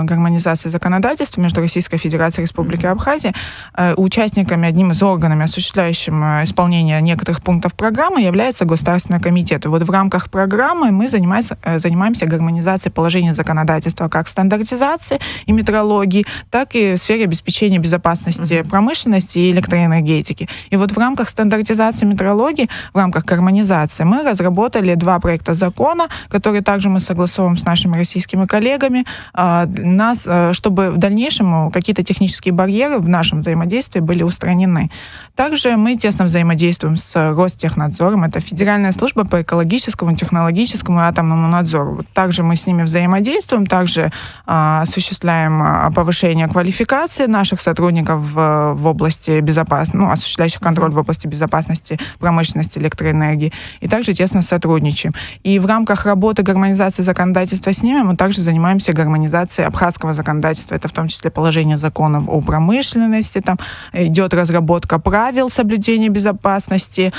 гармонизации законодательства между Российской Федерацией и Республикой Абхазия. Участниками, одним из органов, осуществляющим исполнение некоторых пунктов программы, является Государственный комитет. И вот в рамках программы мы занимаемся гармонизацией положений законодательства как в стандартизации и метрологии, так и в сфере обеспечения безопасности промышленности и электроэнергетики. И вот в рамках стандартизации метрологии, в рамках гармонизации, мы разработали 2 проекта закона, которые также мы согласовываем с нашими российскими коллегами, чтобы в дальнейшем какие-то технические барьеры в нашем взаимодействии были устранены. Также мы тесно взаимодействуем с Ростехнадзором, это Федеральная служба по экологическому, технологическому и атомному надзору. Вот также мы с ними взаимодействуем, также осуществляем повышение квалификации наших сотрудников в области безопасности, осуществляющих контроль в области безопасности промышленности электроэнергии, и также тесно сотрудничаем. И в рамках работы гармонизации законодательства с ними мы также занимаемся гармонизацией абхазского законодательства. Это в том числе положение законов о промышленности, там идет разработка правил соблюдения безопасности,